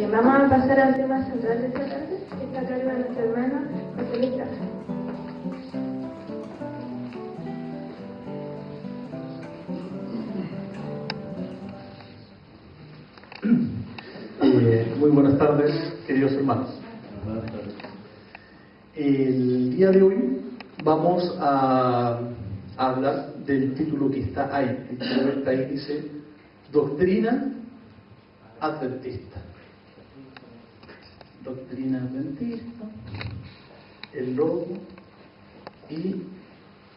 Vamos a pasar al tema central de esta tarde, que está a cargo de nuestro hermano José Luis Plaza. Muy buenas tardes, queridos hermanos. El día de hoy vamos a hablar del título que está ahí. El título que está ahí dice Doctrina Adventista. Doctrina Adventista, el logo y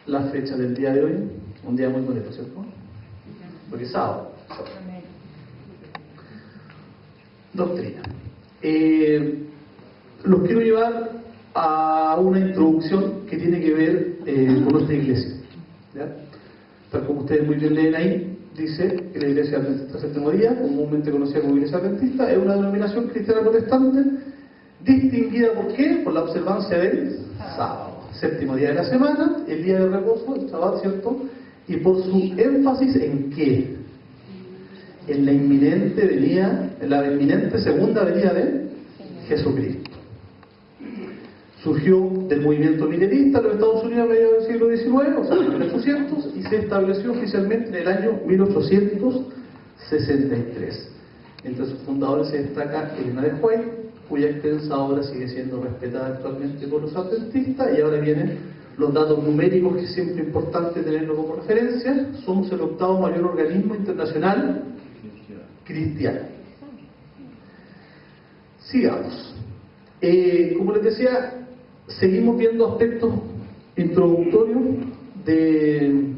la fecha del día de hoy. Un día muy bonito, ¿cierto? Porque es sábado. Doctrina. Los quiero llevar a una introducción que tiene que ver con nuestra iglesia, ¿ya? Tal como ustedes muy bien leen ahí, dice que la Iglesia Adventista Séptimo Día, comúnmente conocida como Iglesia Adventista, es una denominación cristiana protestante distinguida ¿por qué? Por la observancia del sábado, séptimo día de la semana, el día de reposo, el sábado, ¿cierto? Y por su énfasis en ¿qué? En la inminente venida, en la inminente segunda venida de Jesucristo. Surgió del movimiento milenista en los Estados Unidos a mediados del siglo XIX, o sea, en 1800, y se estableció oficialmente en el año 1863. Entre sus fundadores se destaca Elena de White, cuya extensa obra sigue siendo respetada actualmente por los adventistas, y ahora vienen los datos numéricos, que es siempre importante tenerlo como referencia. Somos el octavo mayor organismo internacional cristiano. Sigamos. Como les decía, seguimos viendo aspectos introductorios de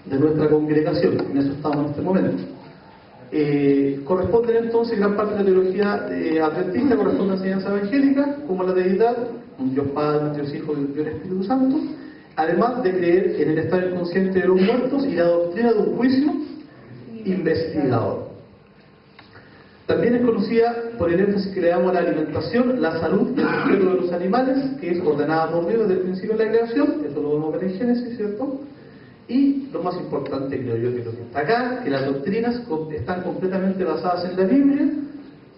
nuestra congregación. En eso estamos en este momento. Corresponden entonces gran parte de la teología adventista, corresponde a la enseñanza evangélica, como la deidad, un Dios Padre, un Dios Hijo y un Dios Espíritu Santo, además de creer en el estado inconsciente de los muertos y la doctrina de un juicio investigador. También es conocida por el énfasis que le damos a la alimentación, la salud y el respeto de los animales, que es ordenada por Dios desde el principio de la creación. Eso lo vamos a ver en Génesis, ¿cierto? Y lo más importante, creo yo, que lo que está acá, que las doctrinas están completamente basadas en la Biblia,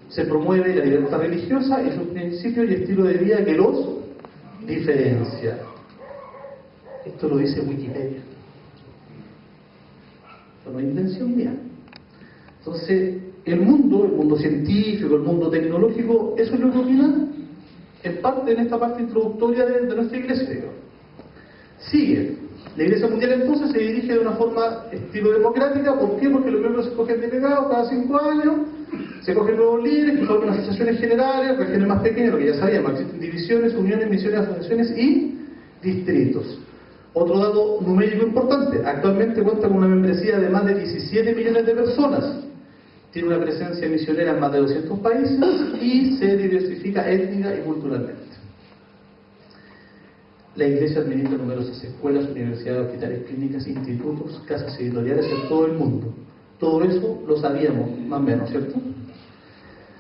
se promueve la libertad religiosa y sus principios y estilo de vida que los diferencia. Esto lo dice Wikipedia. Esto no es invención mía. Entonces, el mundo científico, el mundo tecnológico, eso es lo que opina en parte, en esta parte introductoria de nuestra iglesia, digamos. Sigue. La Iglesia Mundial entonces se dirige de una forma estilo democrática. ¿Por qué? Porque los miembros se escogen delegados cada 5 años, se cogen nuevos líderes que forman asociaciones generales, regiones más pequeñas, lo que ya sabíamos, existen divisiones, uniones, misiones, asociaciones y distritos. Otro dato numérico importante, actualmente cuenta con una membresía de más de 17 millones de personas. Tiene una presencia misionera en más de 200 países y se diversifica étnica y culturalmente. La Iglesia administra numerosas escuelas, universidades, hospitales, clínicas, institutos, casas editoriales en todo el mundo. Todo eso lo sabíamos, más o menos, ¿cierto?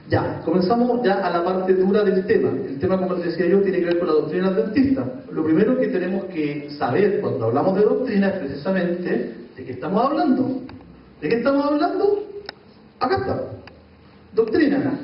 Ya, comenzamos ya a la parte dura del tema. El tema, como les decía yo, tiene que ver con la doctrina adventista. Lo primero que tenemos que saber cuando hablamos de doctrina es precisamente de qué estamos hablando. ¿De qué estamos hablando? Acá está. Doctrina.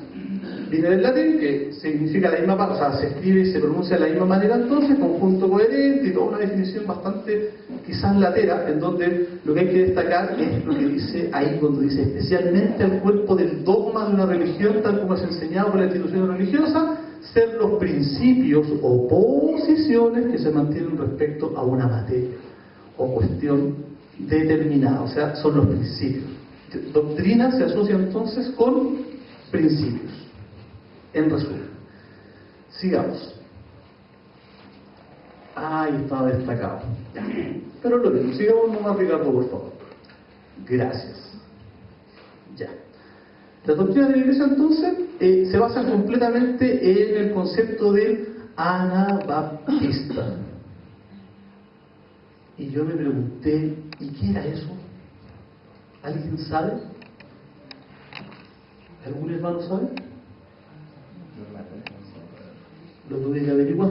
Viene del latín, que significa la misma palabra, o sea, se escribe y se pronuncia de la misma manera, entonces, conjunto coherente y toda una definición bastante quizás latera, en donde lo que hay que destacar es lo que dice ahí, cuando dice especialmente al cuerpo del dogma de una religión, tal como es enseñado por la institución religiosa, ser los principios o posiciones que se mantienen respecto a una materia o cuestión determinada, o sea, son los principios. Doctrina se asocia entonces con principios. En resumen, sigamos. Ahí estaba destacado. Pero lo mismo, sigamos nomás, Ricardo, por favor. Gracias. Ya. La doctrina de la Iglesia entonces se basa completamente en el concepto del anabaptista. Y yo me pregunté, ¿y qué era eso? ¿Alguien sabe? ¿Algún hermano sabe? ¿Lo tuve que averiguar?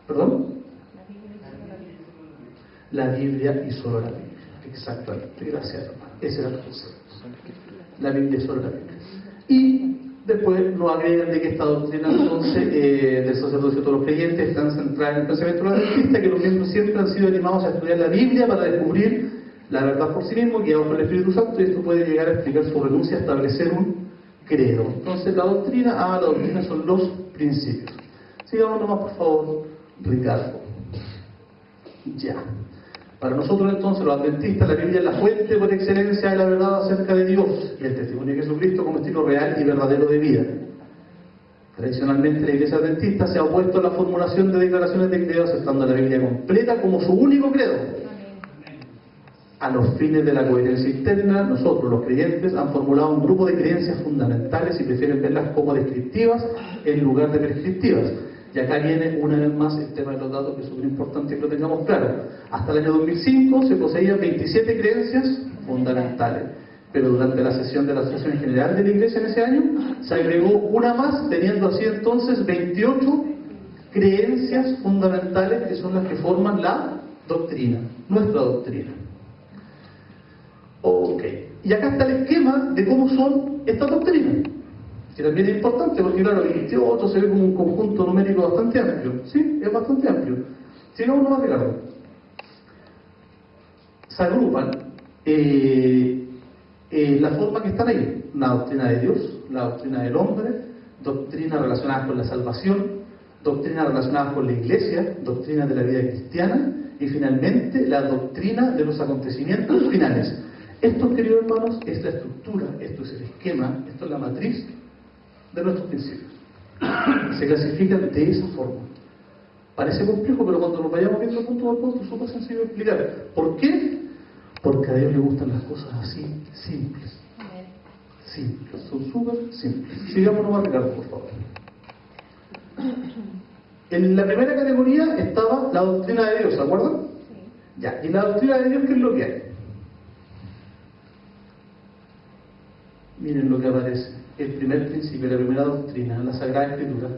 ¿Perdón? La Biblia y solo la Biblia. Exactamente. Gracias, hermano. Ese era el concepto. La Biblia y solo la Biblia. Y después nos agregan de que esta doctrina entonces del sacerdocio de todos los creyentes está centrada en el pensamiento adventista, que los miembros siempre han sido animados a estudiar la Biblia para descubrir la verdad por sí mismo, guiados por el Espíritu Santo, y esto puede llegar a explicar su renuncia a establecer un credo. Entonces la doctrina son los principios. Sigamos nomás, por favor, Ricardo. Ya. Para nosotros entonces, los adventistas, la Biblia es la fuente por excelencia de la verdad acerca de Dios y el testimonio de Jesucristo como estilo real y verdadero de vida. Tradicionalmente la Iglesia Adventista se ha opuesto a la formulación de declaraciones de credo, aceptando la Biblia completa como su único credo. A los fines de la coherencia interna, nosotros, los creyentes, han formulado un grupo de creencias fundamentales y prefieren verlas como descriptivas en lugar de prescriptivas. Y acá viene una vez más el tema de los datos, que es súper importante que lo tengamos claro. Hasta el año 2005 se poseían 27 creencias fundamentales, pero durante la sesión de la Asociación General de la Iglesia en ese año se agregó una más, teniendo así entonces 28 creencias fundamentales que son las que forman la doctrina, nuestra doctrina. Ok, y acá está el esquema de cómo son estas doctrinas, que también es importante porque claro, 28 se ve como un conjunto numérico bastante amplio. Sí, es bastante amplio. Sigamos nomás, Ricardo. Se agrupan la forma que están ahí: la doctrina de Dios, la doctrina del hombre, doctrinas relacionadas con la salvación, doctrinas relacionadas con la iglesia, doctrinas de la vida cristiana y finalmente la doctrina de los acontecimientos finales. Esto, queridos hermanos, es la estructura, esto es el esquema, esto es la matriz de nuestros principios. Se clasifican de esa forma. Parece complejo, pero cuando lo vayamos viendo punto por punto es súper sencillo de explicar. ¿Por qué? Porque a Dios le gustan las cosas así, simples. Simples, son súper simples. Sigamos nomás, Ricardo, por favor. En la primera categoría estaba la doctrina de Dios, ¿se acuerdan? Sí. Ya, y la doctrina de Dios, ¿qué es lo que hay? Miren lo que aparece. El primer principio, la primera doctrina, la Sagrada Escritura.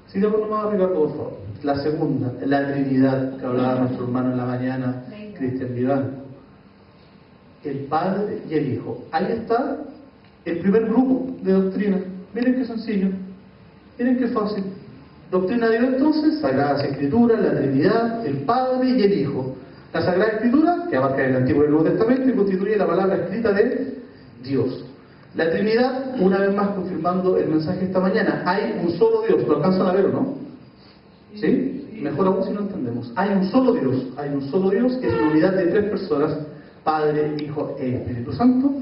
Sigamos nomás, Ricardo, por favor. La segunda, la Trinidad, que hablaba nuestro hermano en la mañana, Cristian Vivanco. El Padre y el Hijo. Ahí está el primer grupo de doctrina. Miren qué sencillo. Miren qué fácil. Doctrina de Dios, entonces, Sagradas Escrituras, la Trinidad, el Padre y el Hijo. La Sagrada Escritura, que abarca el Antiguo y el Nuevo Testamento y constituye la palabra escrita de Dios. La Trinidad, una vez más confirmando el mensaje esta mañana, hay un solo Dios. ¿Lo alcanzan a ver o no? ¿Sí? Mejor aún si no entendemos. Hay un solo Dios, que es la unidad de tres personas, Padre, Hijo e Espíritu Santo,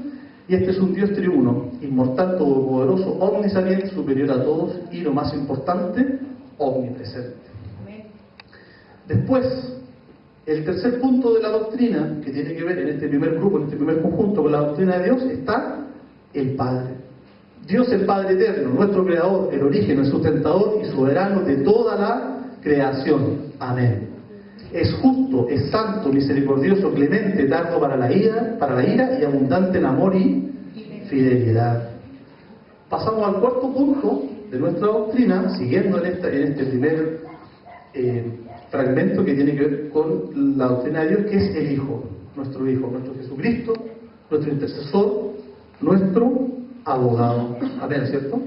y este es un Dios triuno, inmortal, todopoderoso, omnisciente, superior a todos y, lo más importante, omnipresente. Después, el tercer punto de la doctrina, que tiene que ver en este primer grupo, en este primer conjunto con la doctrina de Dios, está el Padre. Dios, el Padre eterno, nuestro Creador, el origen, el sustentador y soberano de toda la creación. Amén. Es justo, es santo, misericordioso, clemente, tardo para la ira y abundante en amor y fidelidad. Pasamos al cuarto punto de nuestra doctrina, siguiendo en este primer fragmento que tiene que ver con la doctrina de Dios, que es el Hijo, nuestro Jesucristo, nuestro intercesor, nuestro abogado. Amén, ¿cierto?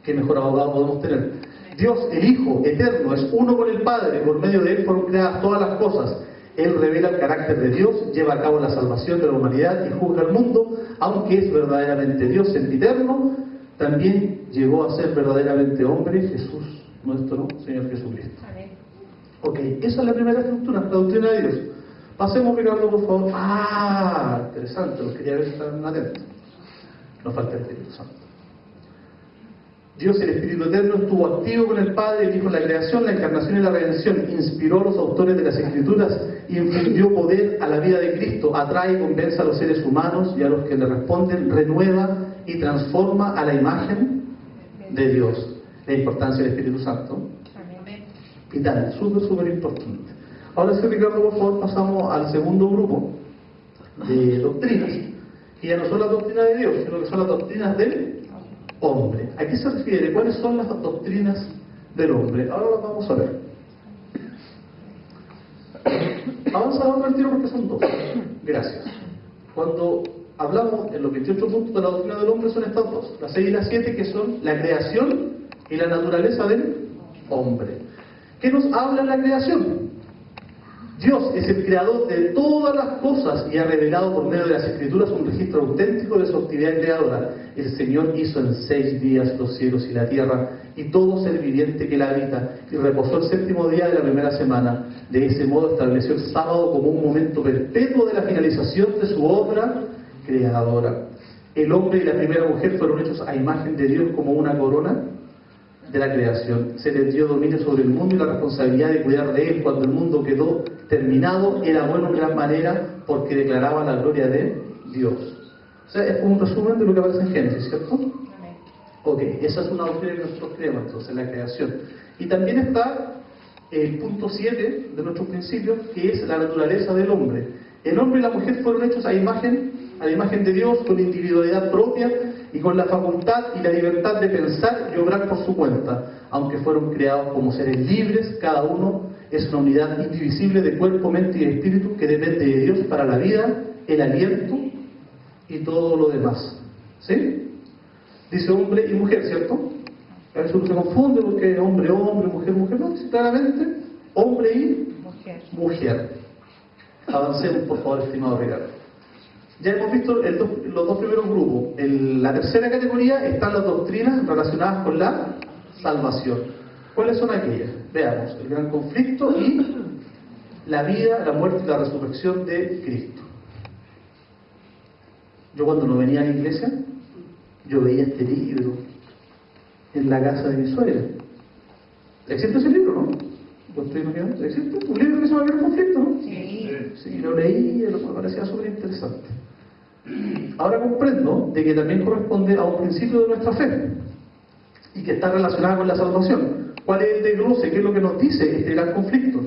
¿Qué mejor abogado podemos tener? Dios, el Hijo eterno, es uno con el Padre. Por medio de Él fueron creadas todas las cosas. Él revela el carácter de Dios, lleva a cabo la salvación de la humanidad y juzga al mundo. Aunque es verdaderamente Dios sempiterno, también llegó a ser verdaderamente hombre, Jesús, nuestro Señor Jesucristo. Ok, esa es la primera estructura, la doctrina de Dios. Pasemos, Ricardo, por favor. Interesante, los quería ver si estaban atentos. Nos falta el Espíritu Santo. Dios, el Espíritu Eterno, estuvo activo con el Padre, el Hijo en la creación, la encarnación y la redención. Inspiró a los autores de las Escrituras, infirió poder a la vida de Cristo, atrae y convence a los seres humanos y a los que le responden, renueva y transforma a la imagen de Dios. La importancia del Espíritu Santo. Vital, súper importante. Ahora sí, Ricardo, por favor, pasamos al segundo grupo de doctrinas, que ya no son las doctrinas de Dios, sino que son las doctrinas del hombre. ¿A qué se refiere? ¿Cuáles son las doctrinas del hombre? Ahora las vamos a ver. Avanzamos al tiro porque son dos. Gracias. Cuando hablamos en los 28 puntos de la doctrina del hombre son estas dos, las 6 y las 7, que son la creación y la naturaleza del hombre. ¿Qué nos habla la creación? Dios es el creador de todas las cosas y ha revelado por medio de las Escrituras un registro auténtico de su actividad creadora. El Señor hizo en 6 días los cielos y la tierra y todo ser viviente que la habita, y reposó el 7º día de la primera semana. De ese modo estableció el sábado como un momento perpetuo de la finalización de su obra creadora. El hombre y la primera mujer fueron hechos a imagen de Dios como una corona de la creación. Se les dio dominio sobre el mundo y la responsabilidad de cuidar de él. Cuando el mundo quedó terminado, era bueno en gran manera porque declaraba la gloria de Dios. O sea, es un resumen de lo que aparece en Génesis, ¿cierto? Ok, esa es una doctrina que nosotros creemos, entonces, la creación. Y también está el punto 7 de nuestros principios, que es la naturaleza del hombre. El hombre y la mujer fueron hechos a la imagen de Dios, con individualidad propia y con la facultad y la libertad de pensar y obrar por su cuenta. Aunque fueron creados como seres libres, cada uno es una unidad indivisible de cuerpo, mente y espíritu que depende de Dios para la vida, el aliento y todo lo demás. ¿Sí? Dice hombre y mujer, ¿cierto? A veces uno se confunde porque hombre, hombre, mujer, mujer. No, dice claramente hombre y mujer. Avancemos, por favor, estimado Ricardo. Ya hemos visto los dos primeros grupos. En la tercera categoría están las doctrinas relacionadas con la salvación. ¿Cuáles son aquellas? Veamos, el gran conflicto y la vida, la muerte y la resurrección de Cristo. Yo cuando no venía a la iglesia, yo veía este libro en la casa de mi suegra. ¿Existe ese libro, no? ¿Lo estoy imaginando? ¿Existe? Un libro que se llama El conflicto, ¿no? Sí, lo leí y me parecía súper interesante. Ahora comprendo de que también corresponde a un principio de nuestra fe y que está relacionado con la salvación. ¿Cuál es el desglose? ¿Qué es lo que nos dice este gran conflicto?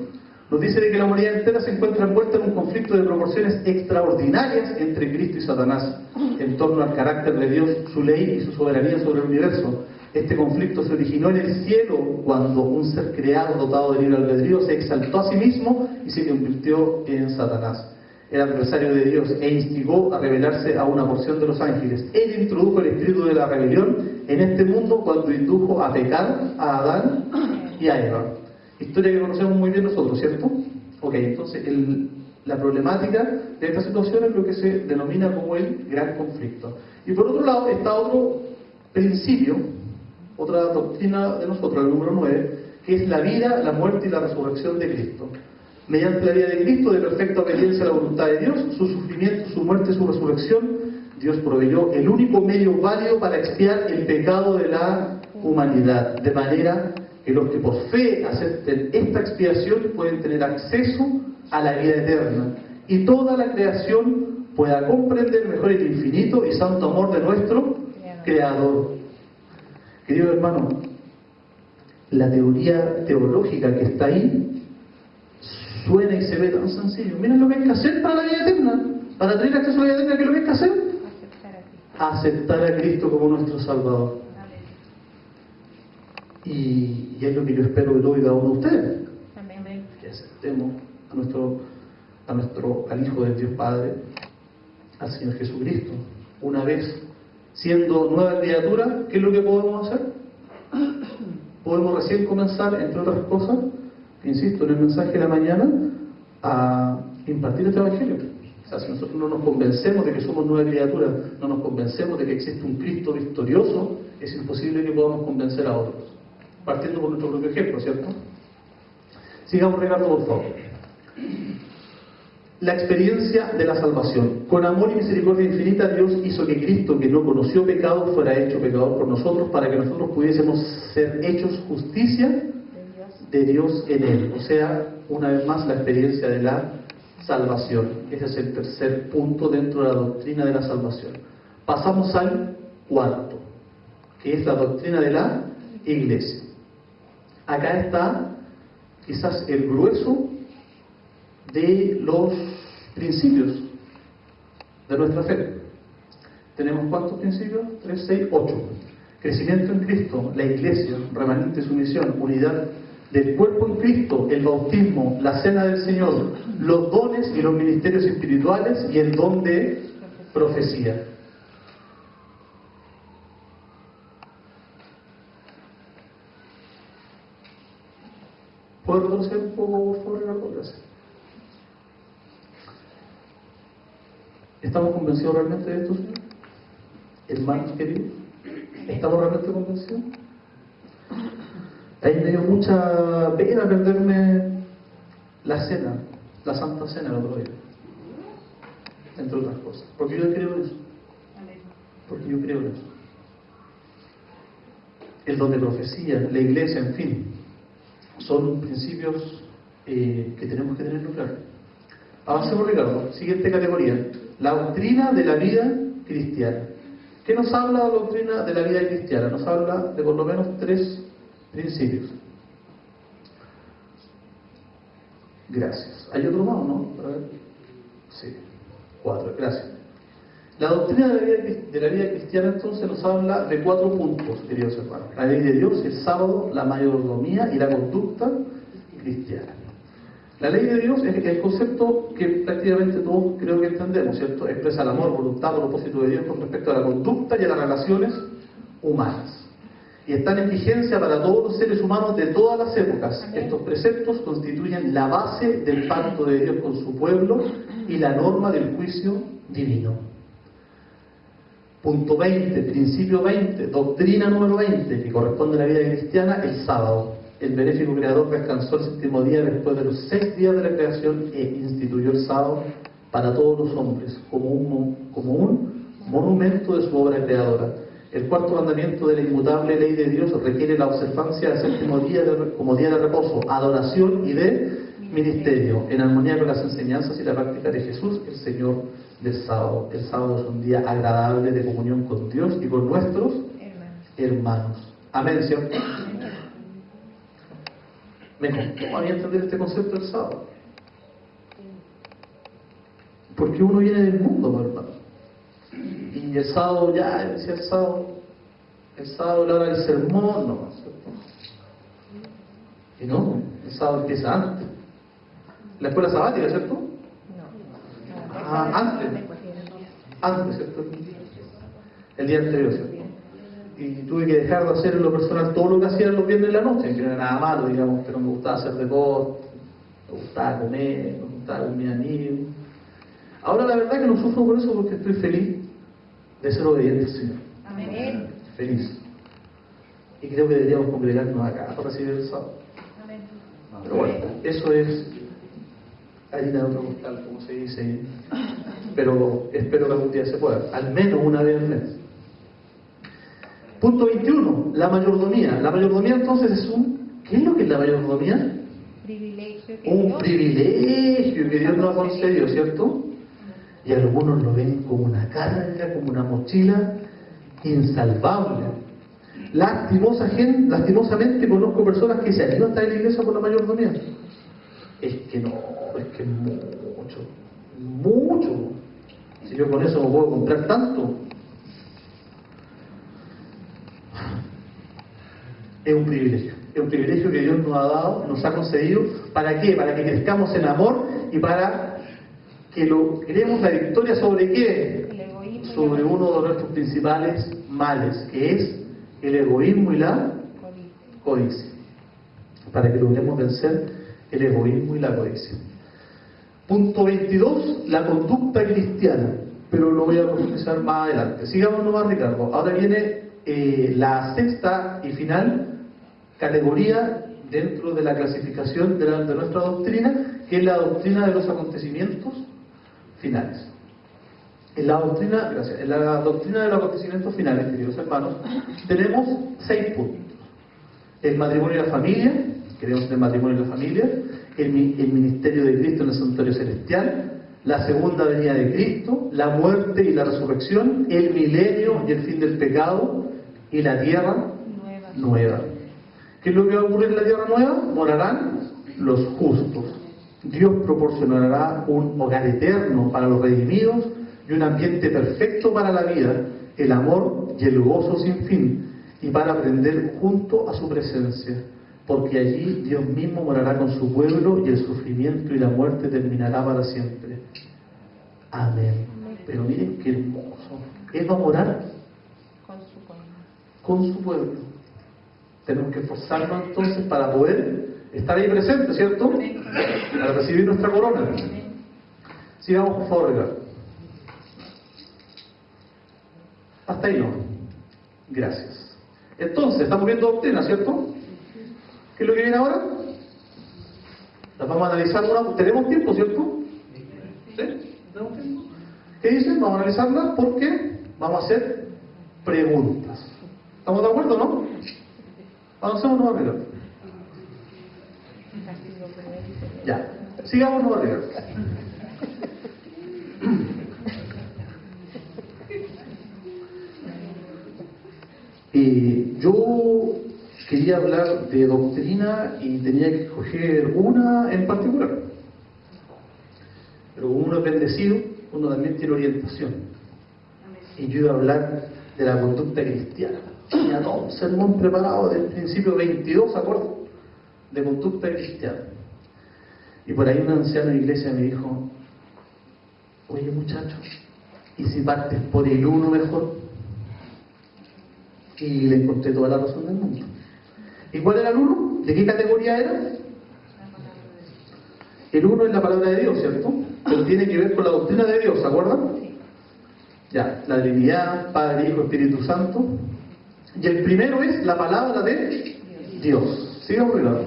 Nos dice de que la humanidad entera se encuentra envuelta en un conflicto de proporciones extraordinarias entre Cristo y Satanás, en torno al carácter de Dios, su ley y su soberanía sobre el universo. Este conflicto se originó en el cielo cuando un ser creado dotado de libre albedrío se exaltó a sí mismo y se convirtió en Satanás, el adversario de Dios, e instigó a rebelarse a una porción de los ángeles. Él introdujo el espíritu de la rebelión en este mundo cuando indujo a pecar a Adán y a Eva. Historia que conocemos muy bien nosotros, ¿cierto? Ok, entonces la problemática de esta situación es lo que se denomina como el gran conflicto. Y por otro lado está otro principio, otra doctrina de nosotros, el número 9, que es la vida, la muerte y la resurrección de Cristo. Mediante la vida de Cristo, de perfecta obediencia a la voluntad de Dios, su sufrimiento, su muerte y su resurrección, Dios proveyó el único medio válido para expiar el pecado de la humanidad, de manera que los que por fe acepten esta expiación pueden tener acceso a la vida eterna y toda la creación pueda comprender mejor el infinito y santo amor de nuestro Creador. Querido hermano, la teoría teológica que está ahí suena y se ve tan sencillo. Miren lo que hay que hacer para la vida eterna, para tener acceso a la vida eterna. ¿Qué es lo que hay que hacer? Aceptar a Cristo como nuestro Salvador. Y es lo que yo espero de todo y cada uno de ustedes. Que aceptemos al Hijo de Dios Padre, al Señor Jesucristo. Una vez siendo nueva criatura, ¿qué es lo que podemos hacer? Podemos recién comenzar, entre otras cosas, insisto, en el mensaje de la mañana, a impartir este Evangelio. O sea, si nosotros no nos convencemos de que somos nueva criatura, no nos convencemos de que existe un Cristo victorioso, es imposible que podamos convencer a otros. Partiendo por nuestro propio ejemplo, ¿cierto? Sigamos, Ricardo, por favor. La experiencia de la salvación. Con amor y misericordia infinita, Dios hizo que Cristo, que no conoció pecado, fuera hecho pecador por nosotros, para que nosotros pudiésemos ser hechos justicia de Dios en Él. O sea, una vez más, la experiencia de la salvación. Ese es el tercer punto dentro de la doctrina de la salvación. Pasamos al cuarto, que es la doctrina de la Iglesia. Acá está quizás el grueso de los principios de nuestra fe. ¿Tenemos cuántos principios? 3, 6, 8. Crecimiento en Cristo, la Iglesia, remanente sumisión, unidad del cuerpo en Cristo, el bautismo, la cena del Señor, los dones y los ministerios espirituales y el don de profecía. ¿Puedo reconocer un poco, por favor, Ricardo? Gracias. ¿Estamos convencidos realmente de esto, Señor? Hermanos queridos, ¿estamos realmente convencidos? Ahí me dio mucha pena perderme la cena, la Santa Cena el otro día, entre otras cosas, porque yo creo en eso. Porque yo creo en eso. El don de profecía, la iglesia, en fin, son principios que tenemos que tenerlo claro. Avancemos, Ricardo. Siguiente categoría: la doctrina de la vida cristiana. ¿Qué nos habla la doctrina de la vida cristiana? Nos habla de por lo menos 3 principios. Gracias. ¿Hay otro más o no? A ver. Sí. 4. Gracias. La doctrina de la vida cristiana entonces nos habla de 4 puntos, queridos hermanos: la ley de Dios, el sábado, la mayordomía y la conducta cristiana. La ley de Dios es el concepto que prácticamente todos creo que entendemos, ¿cierto? Expresa el amor, voluntad, propósito de Dios con respecto a la conducta y a las relaciones humanas. Y están en vigencia para todos los seres humanos de todas las épocas. Amén. Estos preceptos constituyen la base del pacto de Dios con su pueblo y la norma del juicio divino. Punto 20, principio 20, doctrina número 20, que corresponde a la vida cristiana: el sábado. El benéfico creador descansó el 7º día después de los 6 días de la creación e instituyó el sábado para todos los hombres como un monumento de su obra creadora. El 4º mandamiento de la inmutable ley de Dios requiere la observancia del 7º día como día de reposo, adoración y de ministerio, en armonía con las enseñanzas y la práctica de Jesús, el Señor del sábado. El sábado es un día agradable de comunión con Dios y con nuestros hermanos. Amén, ¿cierto? ¿Me costó a mí entender este concepto del sábado? Porque uno viene del mundo, hermano. Y el sábado, ya decía el sábado la hora del sermón, no, ¿cierto? Y no, el sábado empieza antes. La escuela sabática, ¿cierto? Antes, ¿cierto? El día anterior, ¿cierto? Y tuve que dejar de hacer en lo personal todo lo que hacía los viernes en la noche, que no era nada malo, digamos, pero me gustaba hacer deporte, me gustaba comer, me gustaba con mis amigos. Ahora la verdad que no sufro por eso, porque estoy feliz de ser obediente al Señor. Amén. Feliz. Y creo que deberíamos congregarnos acá para recibir el sábado. Amén. Pero bueno, eso es harina de otro costal, como se dice. Pero espero que algún día se pueda, al menos una vez al mes. Punto 21, la mayordomía. La mayordomía entonces es ¿qué es lo que es la mayordomía? Privilegio Un privilegio que Dios nos ha concedido, ¿cierto? Y algunos lo ven como una carga, como una mochila insalvable. Lastimosamente conozco personas que se han ido hasta la iglesia por la mayordomía. Es que es mucho. Si yo con eso no puedo comprar tanto. Es un privilegio que Dios nos ha dado, nos ha concedido. ¿Para qué? Para que crezcamos en amor y para que logremos la victoria ¿sobre qué? Sobre uno de nuestros principales males, que es el egoísmo y la codicia. Para que logremos vencer el egoísmo y la codicia. Punto 22, la conducta cristiana. Pero lo voy a profundizar más adelante. Sigamos nomás, Ricardo. Ahora viene la 6ª y final categoría dentro de la clasificación de nuestra doctrina, que es la doctrina de los acontecimientos finales. En la doctrina de los acontecimientos finales, queridos hermanos, tenemos 6 puntos: el matrimonio y la familia, creemos en el matrimonio y la familia; el ministerio de Cristo en el santuario celestial; la segunda venida de Cristo; la muerte y la resurrección; el milenio y el fin del pecado; y la tierra nueva. ¿Qué es lo que va a ocurrir en la tierra nueva? Morarán los justos. Dios proporcionará un hogar eterno para los redimidos y un ambiente perfecto para la vida, el amor y el gozo sin fin, y para aprender junto a su presencia, porque allí Dios mismo morará con su pueblo y el sufrimiento y la muerte terminará para siempre. Amén. Pero miren qué hermoso. Él va a morar con su pueblo. Tenemos que esforzarnos entonces para poder estar ahí presentes, ¿cierto? Para recibir nuestra corona. Sigamos, por favor, Ricardo. Hasta ahí no. Gracias. Entonces, estamos viendo doctrina, ¿cierto? ¿Qué es lo que viene ahora? Las vamos a analizar una. ¿Tenemos tiempo, cierto? ¿Sí? ¿Tenemos tiempo? ¿Qué dicen? Vamos a analizarlas porque vamos a hacer preguntas. ¿Estamos de acuerdo, no? Avancemos nomás, Ricardo. Ya. Sigamos nomás, Ricardo. Yo quería hablar de doctrina y tenía que escoger una en particular. Pero como uno es bendecido, uno también tiene orientación. Y yo iba a hablar de la conducta cristiana. Tenía todo un sermón preparado del principio 22, ¿se acuerdan? De conducta cristiana. Y por ahí un anciano de iglesia me dijo: oye muchachos, ¿y si partes por el 1 mejor? Y le encontré toda la razón del mundo. ¿Y cuál era el 1? ¿De qué categoría era? El 1 es la palabra de Dios, ¿cierto? Pero tiene que ver con la doctrina de Dios, ¿se acuerdan? Ya, la Trinidad, Padre, Hijo, Espíritu Santo. Y el primero es la palabra de Dios. Sigamos mirando.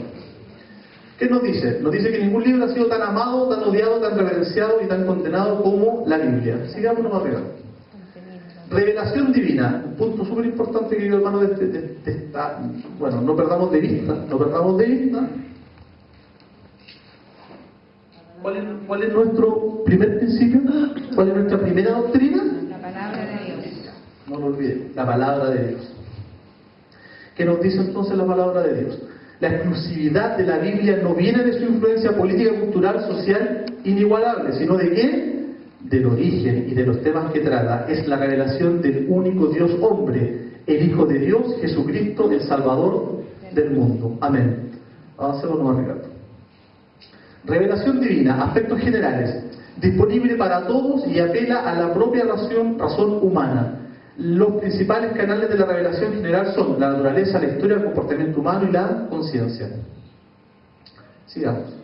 ¿Qué nos dice? Nos dice que ningún libro ha sido tan amado, tan odiado, tan reverenciado y tan condenado como la Biblia. Sigamos nomás arriba. Revelación divina, un punto súper importante, querido hermano, de esta. Bueno, no perdamos de vista. ¿Cuál es nuestro primer principio? ¿Cuál es nuestra primera doctrina? La palabra de Dios. No lo olviden, la palabra de Dios. ¿Qué nos dice entonces la palabra de Dios? La exclusividad de la Biblia no viene de su influencia política, cultural, social inigualable, sino de qué? Del origen y de los temas que trata. Es la revelación del único Dios hombre, el Hijo de Dios, Jesucristo, el Salvador del mundo. Amén. Avancemos más, Ricardo. Revelación divina, aspectos generales, disponible para todos y apela a la propia razón humana. Los principales canales de la revelación general son la naturaleza, la historia, el comportamiento humano y la conciencia. Sigamos.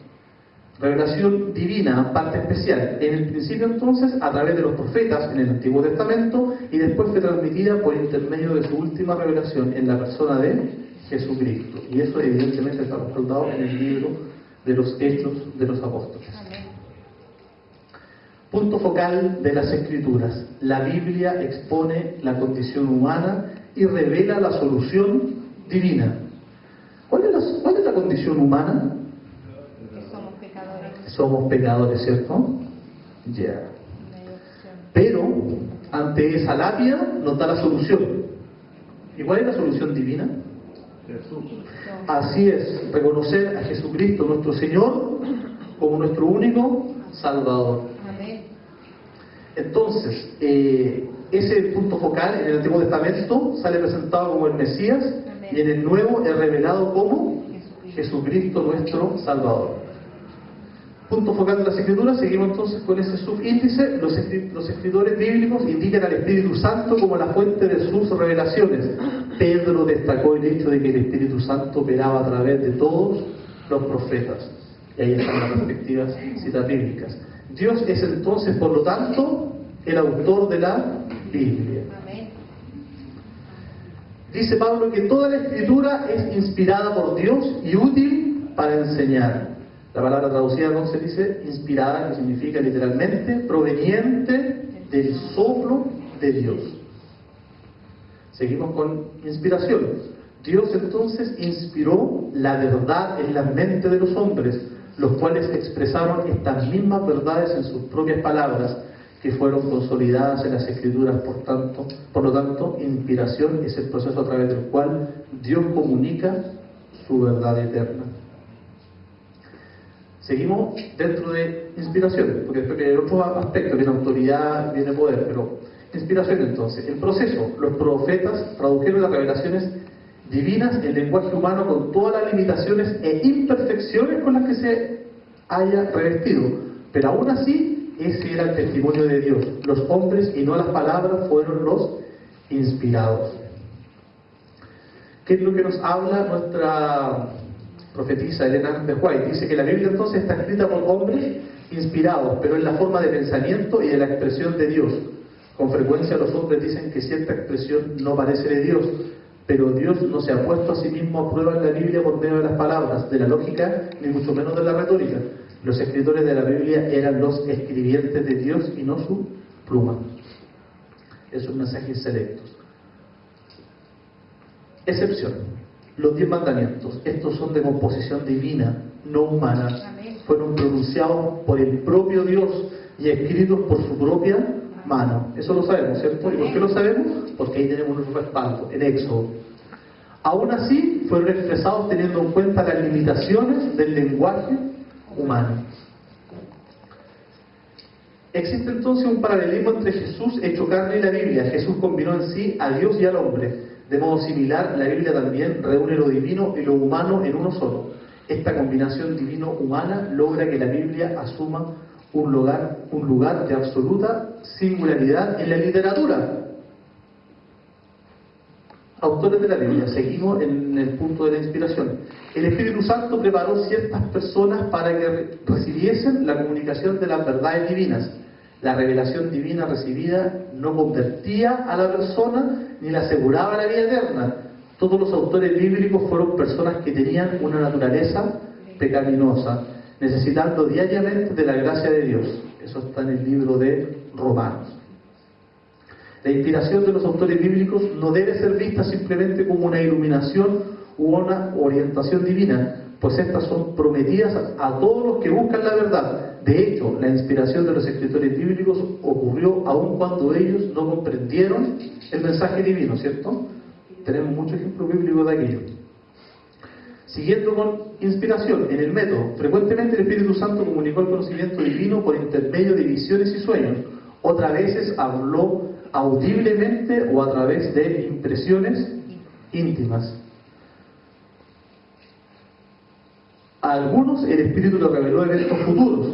Revelación divina, parte especial. En el principio entonces, a través de los profetas en el Antiguo Testamento, y después fue transmitida por intermedio de su última revelación en la persona de Jesucristo. Y eso evidentemente está respaldado en el libro de los Hechos de los Apóstoles. Amén. Punto focal de las Escrituras. La Biblia expone la condición humana y revela la solución divina. ¿Cuál es la condición humana? Somos pecadores, ¿cierto? Ya. Pero, ante esa lapia, nos da la solución. ¿Y cuál es la solución divina? Jesús. Así es, reconocer a Jesucristo, nuestro Señor, como nuestro único Salvador. Amén. Entonces, ese punto focal en el Antiguo Testamento sale presentado como el Mesías. Amén. Y en el Nuevo es revelado como Jesucristo, nuestro Salvador. Punto focal de las Escrituras. Seguimos entonces con ese subíndice. Los escritores bíblicos indican al Espíritu Santo como la fuente de sus revelaciones. Pedro destacó el hecho de que el Espíritu Santo operaba a través de todos los profetas. Y ahí están las respectivas citas bíblicas. Dios es entonces, por lo tanto, el autor de la Biblia. Amén. Dice Pablo que toda la Escritura es inspirada por Dios y útil para enseñar. La palabra traducida entonces dice inspirada, que significa literalmente proveniente del soplo de Dios. Seguimos con inspiración. Dios entonces inspiró la verdad en la mente de los hombres, los cuales expresaron estas mismas verdades en sus propias palabras, que fueron consolidadas en las Escrituras. Por lo tanto, inspiración es el proceso a través del cual Dios comunica su verdad eterna. Seguimos dentro de inspiración, porque después hay otro aspecto, viene autoridad, viene poder, pero inspiración entonces. El proceso, los profetas tradujeron las revelaciones divinas en lenguaje humano con todas las limitaciones e imperfecciones con las que se haya revestido, pero aún así ese fiel al testimonio de Dios. Los hombres y no las palabras fueron los inspirados. ¿Qué es lo que nos habla nuestra profetisa Elena de White? Dice que la Biblia entonces está escrita por hombres inspirados, pero en la forma de pensamiento y de la expresión de Dios. Con frecuencia los hombres dicen que cierta expresión no parece de Dios, pero Dios no se ha puesto a sí mismo a prueba en la Biblia por medio de las palabras, de la lógica, ni mucho menos de la retórica. Los escritores de la Biblia eran los escribientes de Dios y no su pluma. Esos mensajes selectos. Excepción. Los 10 mandamientos. Estos son de composición divina, no humana. Fueron pronunciados por el propio Dios y escritos por su propia mano. Eso lo sabemos, ¿cierto? ¿Y por qué lo sabemos? Porque ahí tenemos un respaldo, en Éxodo. Aún así, fueron expresados teniendo en cuenta las limitaciones del lenguaje humano. Existe entonces un paralelismo entre Jesús hecho carne y la Biblia. Jesús combinó en sí a Dios y al hombre. De modo similar, la Biblia también reúne lo divino y lo humano en uno solo. Esta combinación divino-humana logra que la Biblia asuma un lugar de absoluta singularidad en la literatura. Autores de la Biblia, seguimos en el punto de la inspiración. El Espíritu Santo preparó ciertas personas para que recibiesen la comunicación de las verdades divinas. La revelación divina recibida no convertía a la persona ni le aseguraba la vida eterna. Todos los autores bíblicos fueron personas que tenían una naturaleza pecaminosa, necesitando diariamente de la gracia de Dios. Eso está en el libro de Romanos. La inspiración de los autores bíblicos no debe ser vista simplemente como una iluminación u una orientación divina, pues estas son prometidas a todos los que buscan la verdad. De hecho, la inspiración de los escritores bíblicos ocurrió aun cuando ellos no comprendieron el mensaje divino, ¿cierto? Tenemos muchos ejemplos bíblicos de aquello. Siguiendo con inspiración, en el método, frecuentemente el Espíritu Santo comunicó el conocimiento divino por intermedio de visiones y sueños. Otras veces habló audiblemente o a través de impresiones íntimas. A algunos el Espíritu les reveló eventos futuros.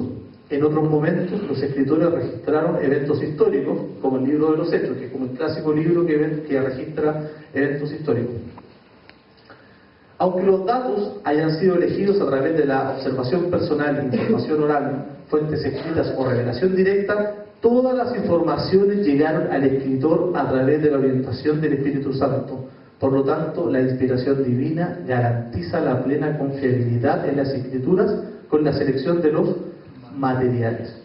En otros momentos los escritores registraron eventos históricos, como el libro de los Hechos, que es como el clásico libro que registra eventos históricos. Aunque los datos hayan sido elegidos a través de la observación personal, información oral, fuentes escritas o revelación directa, todas las informaciones llegaron al escritor a través de la orientación del Espíritu Santo. Por lo tanto, la inspiración divina garantiza la plena confiabilidad en las Escrituras con la selección de los materiales.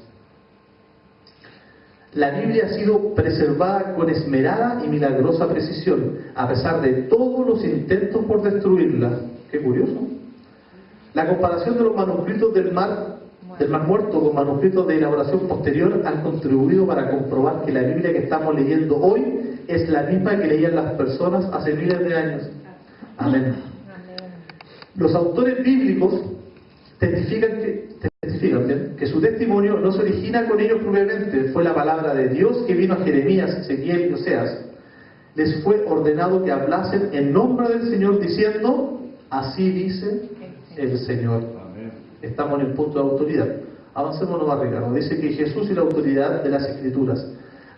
La Biblia ha sido preservada con esmerada y milagrosa precisión, a pesar de todos los intentos por destruirla. Qué curioso. La comparación de los manuscritos del Mar Muerto con manuscritos de elaboración posterior han contribuido para comprobar que la Biblia que estamos leyendo hoy es la misma que leían las personas hace miles de años. Amén. Los autores bíblicos testifican que su testimonio no se origina con ellos propiamente. Fue la palabra de Dios que vino a Jeremías, Ezequiel y Oseas. Les fue ordenado que hablasen en nombre del Señor diciendo: así dice el Señor. Estamos en el punto de autoridad. Avancemos más, Ricardo. Dice que Jesús y la autoridad de las Escrituras.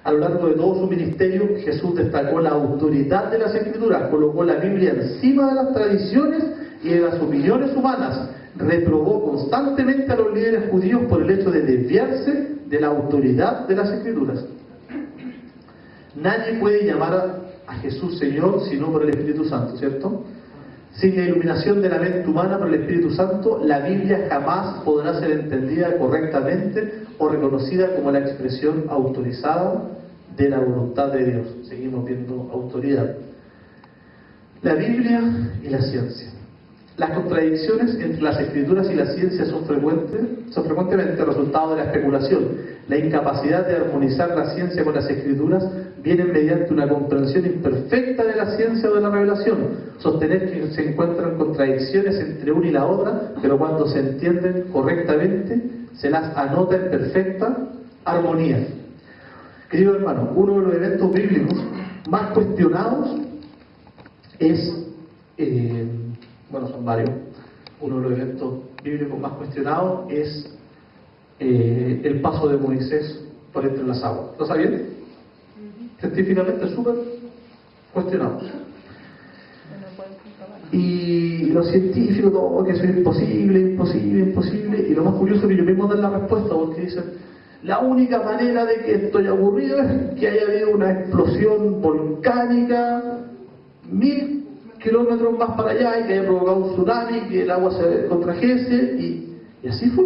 A lo largo de todo su ministerio, Jesús destacó la autoridad de las Escrituras, colocó la Biblia encima de las tradiciones y de las opiniones humanas. Reprobó constantemente a los líderes judíos por el hecho de desviarse de la autoridad de las Escrituras. Nadie puede llamar a Jesús Señor sino por el Espíritu Santo, ¿cierto? Sin la iluminación de la mente humana por el Espíritu Santo, la Biblia jamás podrá ser entendida correctamente o reconocida como la expresión autorizada de la voluntad de Dios. Seguimos viendo autoridad. La Biblia y la ciencia. Las contradicciones entre las Escrituras y la ciencia son frecuentemente resultado de la especulación. La incapacidad de armonizar la ciencia con las Escrituras viene mediante una comprensión imperfecta de la ciencia o de la revelación. Sostener que se encuentran contradicciones entre una y la otra, pero cuando se entienden correctamente, se las anota en perfecta armonía. Querido hermano, uno de los eventos bíblicos más cuestionados es... son varios. Uno de los eventos bíblicos más cuestionados es el paso de Moisés por entre las aguas. ¿Lo sabían? Científicamente súper cuestionado. Y los científicos, todo, que eso es imposible, y lo más curioso es que ellos mismos dan la respuesta, porque dicen, la única manera de que estoy aburrido es que haya habido una explosión volcánica 1000 kilómetros más para allá y que haya provocado un tsunami, que el agua se contrajese, y así fue.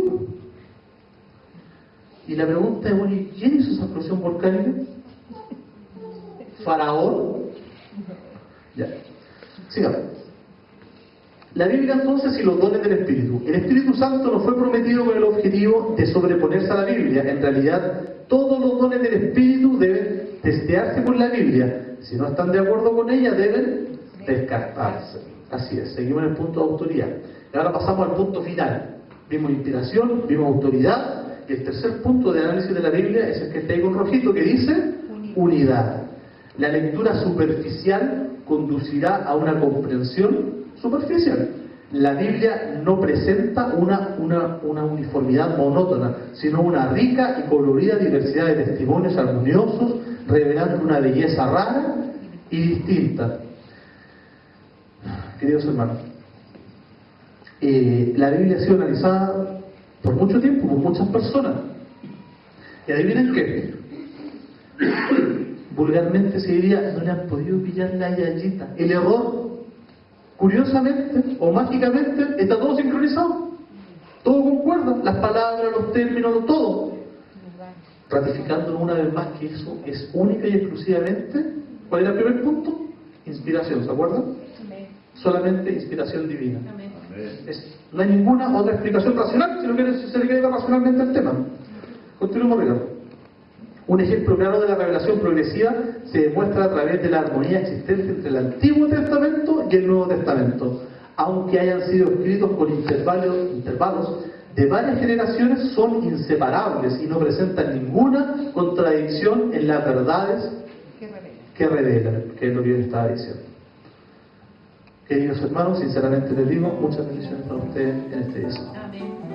Y la pregunta es, bueno, ¿quién hizo esa explosión volcánica? ¿Faraón? Ya, sigamos. La Biblia entonces y los dones del Espíritu. El Espíritu Santo no fue prometido con el objetivo de sobreponerse a la Biblia. En realidad, todos los dones del Espíritu deben testearse por la Biblia. Si no están de acuerdo con ella, deben descartarse. Así es, seguimos en el punto de autoridad. Y ahora pasamos al punto final. Vimos inspiración, vimos autoridad, y el tercer punto de análisis de la Biblia es el que está ahí con rojito, que dice unidad. La lectura superficial conducirá a una comprensión superficial. La Biblia no presenta una uniformidad monótona, sino una rica y colorida diversidad de testimonios armoniosos, revelando una belleza rara y distinta. Queridos hermanos, la Biblia ha sido analizada por mucho tiempo, por muchas personas. Y adivinen qué, vulgarmente se diría, no le han podido pillar la yayita. El error, curiosamente o mágicamente, está todo sincronizado, todo concuerda, las palabras, los términos, todo, ratificando una vez más que eso es única y exclusivamente, ¿cuál era el primer punto? Inspiración, ¿se acuerdan? Solamente inspiración divina. No hay ninguna otra explicación racional, si no quiere se le queda racionalmente el tema. Continuemos, Ricardo. Un ejemplo claro de la revelación progresiva se demuestra a través de la armonía existente entre el Antiguo Testamento y el Nuevo Testamento. Aunque hayan sido escritos con intervalos de varias generaciones, son inseparables y no presentan ninguna contradicción en las verdades que revelan, que es lo que yo estaba diciendo. Queridos hermanos, sinceramente les digo, muchas bendiciones para ustedes en este día. Amén.